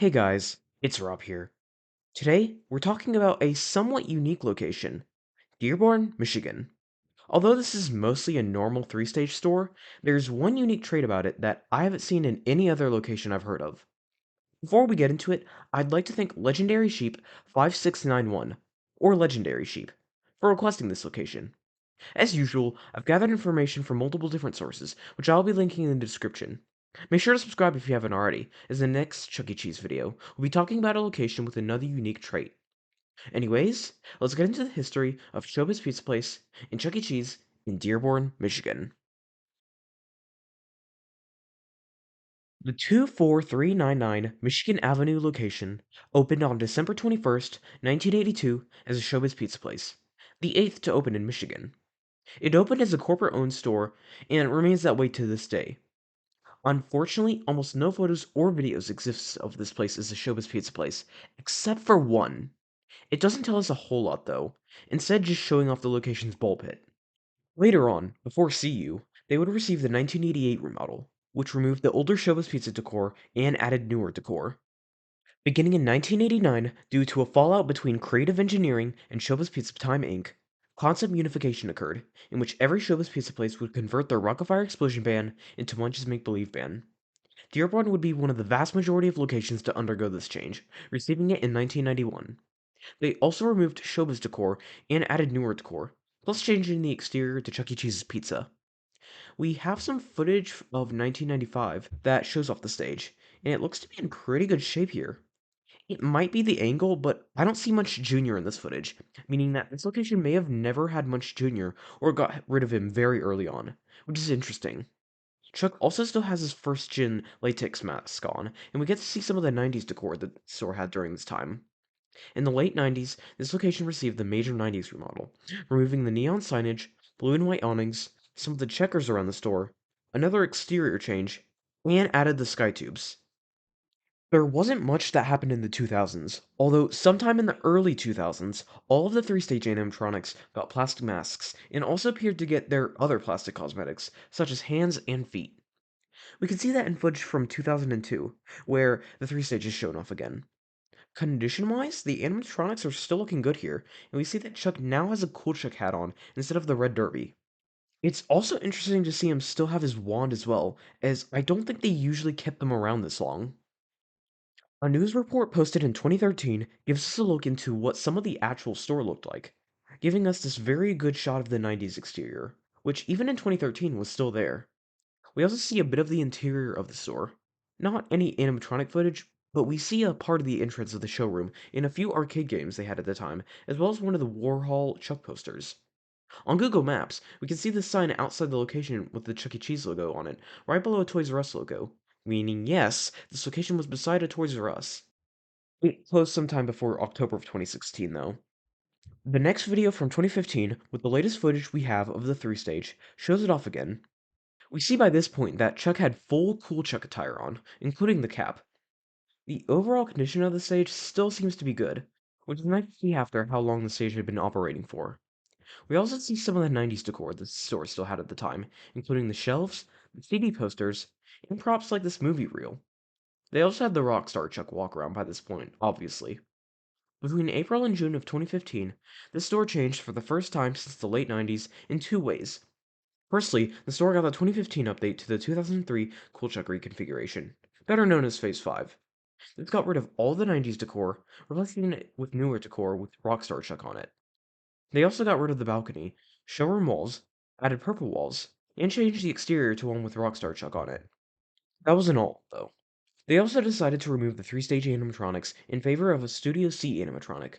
Hey guys, it's Rob here. Today, we're talking about a somewhat unique location, Dearborn, Michigan. Although this is mostly a normal three-stage store, there's one unique trait about it that I haven't seen in any other location I've heard of. Before we get into it, I'd like to thank Legendary Sheep 5691, or Legendary Sheep, for requesting this location. As usual, I've gathered information from multiple different sources, which I'll be linking in the description. Make sure to subscribe if you haven't already, as the next Chuck E. Cheese video, we'll be talking about a location with another unique trait. Anyways, let's get into the history of Showbiz Pizza Place and Chuck E. Cheese in Dearborn, Michigan. The 24399 Michigan Avenue location opened on December 21st, 1982 as a Showbiz Pizza Place, the eighth to open in Michigan. It opened as a corporate-owned store and remains that way to this day. Unfortunately, almost no photos or videos exist of this place as a Showbiz Pizza Place, except for one. It doesn't tell us a whole lot though, instead just showing off the location's ball pit. Later on, before CU, they would receive the 1988 remodel, which removed the older Showbiz Pizza decor and added newer decor. Beginning in 1989, due to a fallout between creative engineering and Showbiz Pizza Time Inc., concept unification occurred, in which every Showbiz Pizza Place would convert their Rock-afire Explosion ban into Munch's Make Believe ban. Dearborn would be one of the vast majority of locations to undergo this change, receiving it in 1991. They also removed Showbiz decor and added newer decor, plus changing the exterior to Chuck E. Cheese's pizza. We have some footage of 1995 that shows off the stage, and it looks to be in pretty good shape here. It might be the angle, but I don't see Munch Jr. in this footage, meaning that this location may have never had Munch Jr. or got rid of him very early on, which is interesting. Chuck also still has his first gen latex mask on, and we get to see some of the 90s decor the store had during this time. In the late 90s, this location received the major 90s remodel, removing the neon signage, blue and white awnings, some of the checkers around the store, another exterior change, and added the sky tubes. There wasn't much that happened in the 2000s, although sometime in the early 2000s, all of the three-stage animatronics got plastic masks and also appeared to get their other plastic cosmetics, such as hands and feet. We can see that in footage from 2002, where the three stage is shown off again. Condition-wise, the animatronics are still looking good here, and we see that Chuck now has a cool Chuck hat on instead of the red derby. It's also interesting to see him still have his wand as well, as I don't think they usually kept them around this long. A news report posted in 2013 gives us a look into what some of the actual store looked like, giving us this very good shot of the 90s exterior, which even in 2013 was still there. We also see a bit of the interior of the store. Not any animatronic footage, but we see a part of the entrance of the showroom in a few arcade games they had at the time, as well as one of the Warhol Chuck posters. On Google Maps, we can see the sign outside the location with the Chuck E. Cheese logo on it, right below a Toys R Us logo, meaning yes, this location was beside a Toys R Us. It closed sometime before October of 2016, though. The next video from 2015, with the latest footage we have of the 3 stage, shows it off again. We see by this point that Chuck had full Cool Chuck attire on, including the cap. The overall condition of the stage still seems to be good, which is nice to see after how long the stage had been operating for. We also see some of the 90s decor the store still had at the time, including the shelves, the CD posters, and props like this movie reel. They also had the Rockstar Chuck walk around by this point, obviously. Between April and June of 2015, the store changed for the first time since the late 90s in two ways. Firstly, the store got the 2015 update to the 2003 Cool Chuck reconfiguration, better known as Phase 5. This got rid of all the 90s decor, replacing it with newer decor with Rockstar Chuck on it. They also got rid of the balcony, showroom walls, added purple walls, and changed the exterior to one with Rockstar Chuck on it. That wasn't all, though. They also decided to remove the three-stage animatronics in favor of a Studio C animatronic.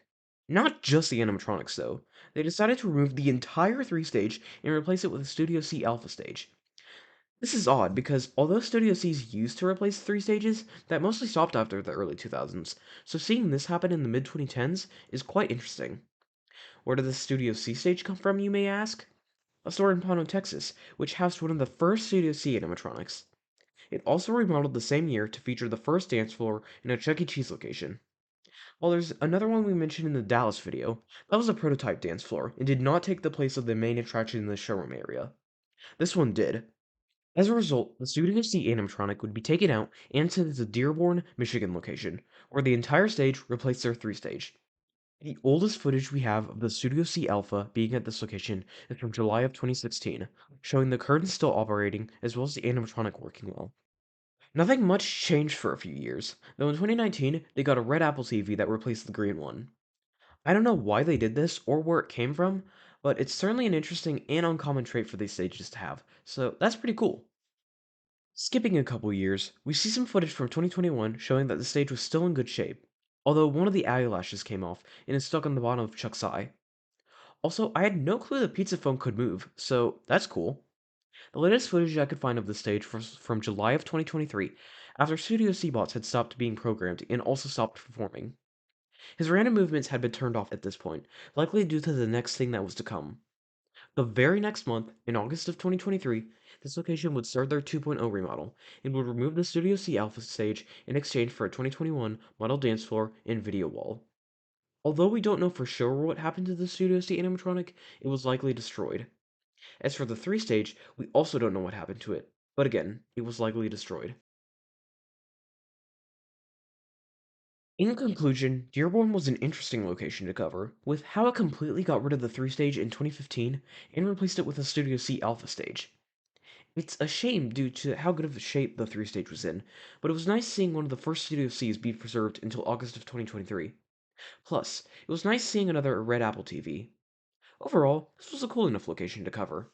Not just the animatronics, though. They decided to remove the entire three-stage and replace it with a Studio C alpha stage. This is odd because although Studio C's used to replace three stages, that mostly stopped after the early 2000s, so seeing this happen in the mid-2010s is quite interesting. Where did the Studio C stage come from, you may ask? A store in Plano, Texas, which housed one of the first Studio C animatronics. It also remodeled the same year to feature the first dance floor in a Chuck E. Cheese location. While there's another one we mentioned in the Dallas video, that was a prototype dance floor and did not take the place of the main attraction in the showroom area. This one did. As a result, the Studio C animatronic would be taken out and sent to the Dearborn, Michigan location, where the entire stage replaced their 3-stage. The oldest footage we have of the Studio C Alpha being at this location is from July of 2016, showing the curtains still operating as well as the animatronic working well. Nothing much changed for a few years, though in 2019 they got a red Apple TV that replaced the green one. I don't know why they did this or where it came from, but it's certainly an interesting and uncommon trait for these stages to have, so that's pretty cool. Skipping a couple years, we see some footage from 2021 showing that the stage was still in good shape, although one of the eyelashes came off and is stuck on the bottom of Chuck's eye. Also, I had no clue the pizza phone could move, so that's cool. The latest footage I could find of the stage was from July of 2023, after Studio C-bots had stopped being programmed and also stopped performing. His random movements had been turned off at this point, likely due to the next thing that was to come. The very next month, in August of 2023, this location would start their 2.0 remodel and would remove the Studio C Alpha stage in exchange for a 2021 model dance floor and video wall. Although we don't know for sure what happened to the Studio C animatronic, it was likely destroyed. As for the 3 stage, we also don't know what happened to it, but again, it was likely destroyed. In conclusion, Dearborn was an interesting location to cover, with how it completely got rid of the 3 stage in 2015 and replaced it with a Studio C Alpha stage. It's a shame due to how good of a shape the 3 stage was in, but it was nice seeing one of the first Studio Cs be preserved until August of 2023. Plus, it was nice seeing another Red Apple TV. Overall, this was a cool enough location to cover.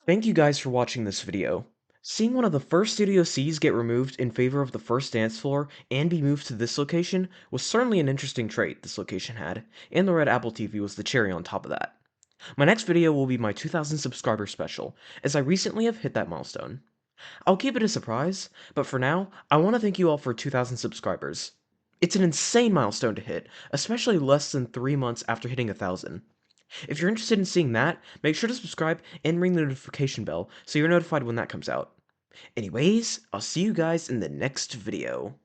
Thank you guys for watching this video. Seeing one of the first Studio Cs get removed in favor of the first dance floor and be moved to this location was certainly an interesting trait this location had, and the Red Apple TV was the cherry on top of that. My next video will be my 2000 subscriber special, as I recently have hit that milestone. I'll keep it a surprise, but for now, I want to thank you all for 2,000 subscribers. It's an insane milestone to hit, especially less than 3 months after hitting 1,000. If you're interested in seeing that, make sure to subscribe and ring the notification bell so you're notified when that comes out. Anyways, I'll see you guys in the next video.